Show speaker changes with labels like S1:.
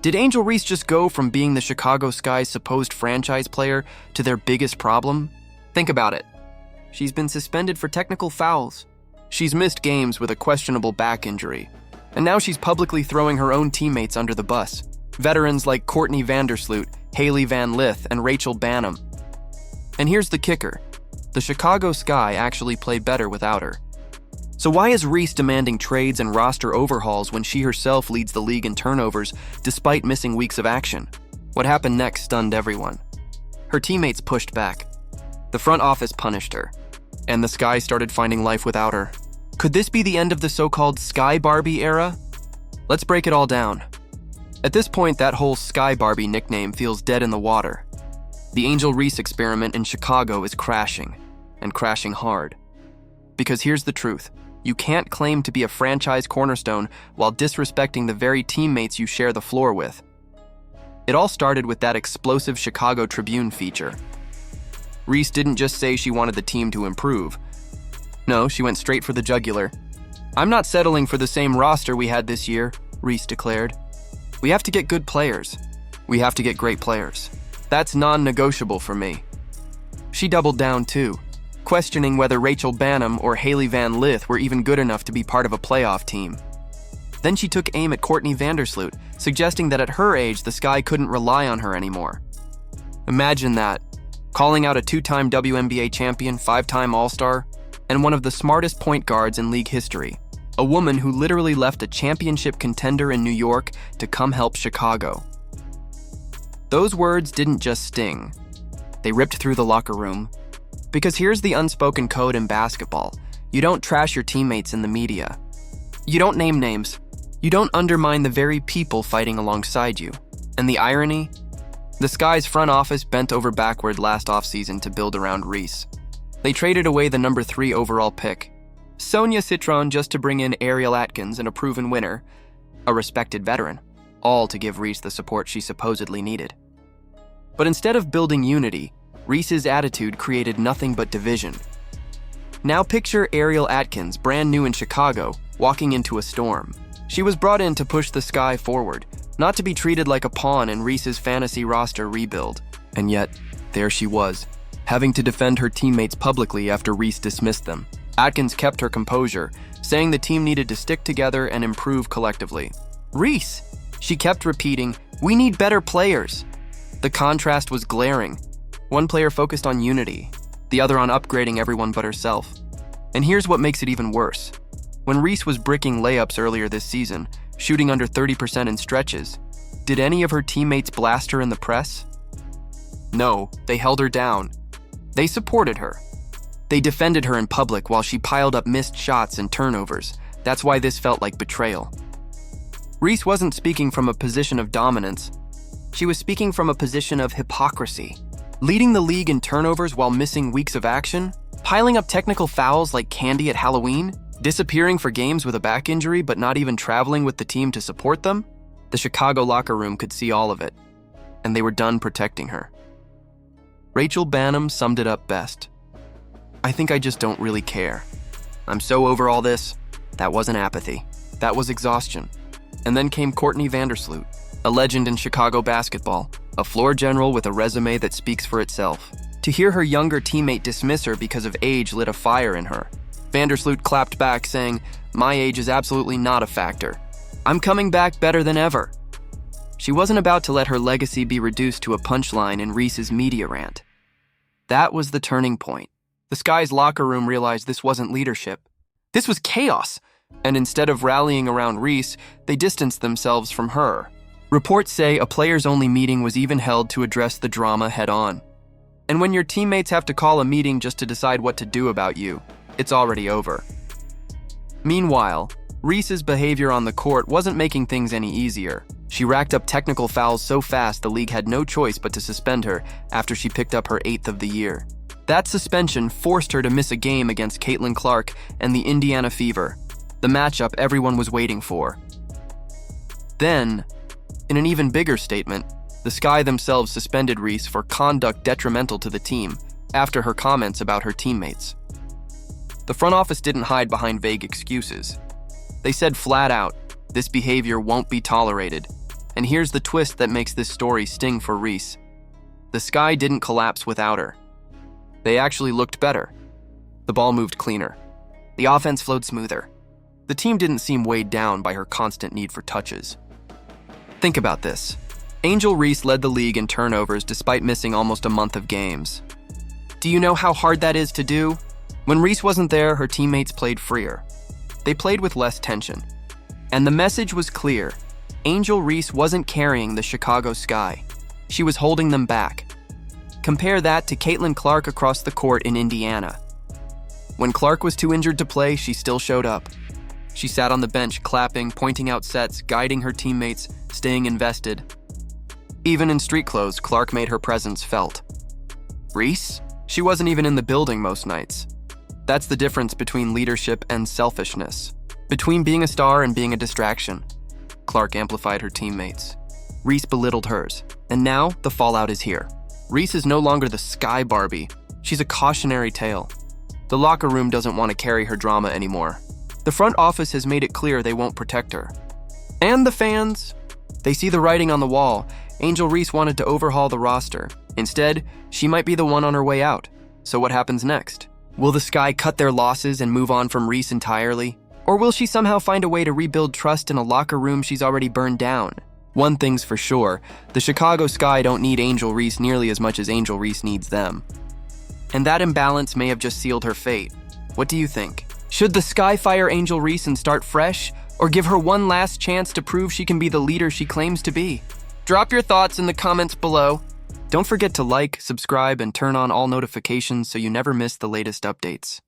S1: Did Angel Reese just go from being the Chicago Sky's supposed franchise player to their biggest problem? Think about it. She's been suspended for technical fouls. She's missed games with a questionable back injury. And now she's publicly throwing her own teammates under the bus. Veterans like Courtney Vandersloot, Haley Van Lith, and Rachel Banham. And here's the kicker. The Chicago Sky actually play better without her. So why is Reese demanding trades and roster overhauls when she herself leads the league in turnovers despite missing weeks of action? What happened next stunned everyone. Her teammates pushed back. The front office punished her. And the Sky started finding life without her. Could this be the end of the so-called Sky Barbie era? Let's break it all down. At this point, that whole Sky Barbie nickname feels dead in the water. The Angel Reese experiment in Chicago is crashing, and crashing hard. Because here's the truth. You can't claim to be a franchise cornerstone while disrespecting the very teammates you share the floor with. It all started with that explosive Chicago Tribune feature. Reese didn't just say she wanted the team to improve. No, she went straight for the jugular. "I'm not settling for the same roster we had this year," Reese declared. "We have to get good players. We have to get great players. That's non-negotiable for me." She doubled down too, questioning whether Rachel Banham or Haley Van Lith were even good enough to be part of a playoff team. Then she took aim at Courtney Vandersloot, suggesting that at her age the Sky couldn't rely on her anymore. Imagine that, calling out a two-time WNBA champion, five-time All-Star, and one of the smartest point guards in league history, a woman who literally left a championship contender in New York to come help Chicago. Those words didn't just sting. They ripped through the locker room. Because here's the unspoken code in basketball. You don't trash your teammates in the media. You don't name names. You don't undermine the very people fighting alongside you. And the irony? The Sky's front office bent over backward last offseason to build around Reese. They traded away the number 3 overall pick, Sonia Citron, just to bring in Ariel Atkins and a proven winner, a respected veteran, all to give Reese the support she supposedly needed. But instead of building unity, Reese's attitude created nothing but division. Now picture Ariel Atkins, brand new in Chicago, walking into a storm. She was brought in to push the Sky forward, not to be treated like a pawn in Reese's fantasy roster rebuild. And yet, there she was, having to defend her teammates publicly after Reese dismissed them. Atkins kept her composure, saying the team needed to stick together and improve collectively. "Reese," she kept repeating, "we need better players." The contrast was glaring. One player focused on unity, the other on upgrading everyone but herself. And here's what makes it even worse. When Reese was bricking layups earlier this season, shooting under 30% in stretches, did any of her teammates blast her in the press? No, they held her down. They supported her. They defended her in public while she piled up missed shots and turnovers. That's why this felt like betrayal. Reese wasn't speaking from a position of dominance. She was speaking from a position of hypocrisy. Leading the league in turnovers while missing weeks of action, piling up technical fouls like candy at Halloween, disappearing for games with a back injury but not even traveling with the team to support them. The Chicago locker room could see all of it, and they were done protecting her. Rachel Banham summed it up best. "I think I just don't really care. I'm so over all this." That wasn't apathy. That was exhaustion. And then came Courtney Vandersloot, a legend in Chicago basketball, a floor general with a resume that speaks for itself. To hear her younger teammate dismiss her because of age lit a fire in her. Vandersloot clapped back, saying, "My age is absolutely not a factor. I'm coming back better than ever." She wasn't about to let her legacy be reduced to a punchline in Reese's media rant. That was the turning point. The Sky's locker room realized this wasn't leadership. This was chaos. And instead of rallying around Reese, they distanced themselves from her. Reports say a players-only meeting was even held to address the drama head-on. And when your teammates have to call a meeting just to decide what to do about you, it's already over. Meanwhile, Reese's behavior on the court wasn't making things any easier. She racked up technical fouls so fast the league had no choice but to suspend her after she picked up her 8th of the year. That suspension forced her to miss a game against Caitlin Clark and the Indiana Fever, the matchup everyone was waiting for. Then, in an even bigger statement, the Sky themselves suspended Reese for conduct detrimental to the team after her comments about her teammates. The front office didn't hide behind vague excuses. They said flat out, "This behavior won't be tolerated." And here's the twist that makes this story sting for Reese. The sky didn't collapse without her. They actually looked better. The ball moved cleaner. The offense flowed smoother. The team didn't seem weighed down by her constant need for touches. Think about this. Angel Reese led the league in turnovers despite missing almost a month of games. Do you know how hard that is to do? When Reese wasn't there, her teammates played freer. They played with less tension. And the message was clear. Angel Reese wasn't carrying the Chicago Sky. She was holding them back. Compare that to Caitlin Clark across the court in Indiana. When Clark was too injured to play, she still showed up. She sat on the bench, clapping, pointing out sets, guiding her teammates, staying invested. Even in street clothes, Clark made her presence felt. Reese? She wasn't even in the building most nights. That's the difference between leadership and selfishness. Between being a star and being a distraction. Clark amplified her teammates. Reese belittled hers. And now, the fallout is here. Reese is no longer the Sky Barbie. She's a cautionary tale. The locker room doesn't want to carry her drama anymore. The front office has made it clear they won't protect her. And the fans? They see the writing on the wall. Angel Reese wanted to overhaul the roster. Instead, she might be the one on her way out. So what happens next? Will the Sky cut their losses and move on from Reese entirely? Or will she somehow find a way to rebuild trust in a locker room she's already burned down? One thing's for sure, the Chicago Sky don't need Angel Reese nearly as much as Angel Reese needs them. And that imbalance may have just sealed her fate. What do you think? Should the Sky fire Angel Reese and start fresh, or give her one last chance to prove she can be the leader she claims to be? Drop your thoughts in the comments below. Don't forget to like, subscribe, and turn on all notifications so you never miss the latest updates.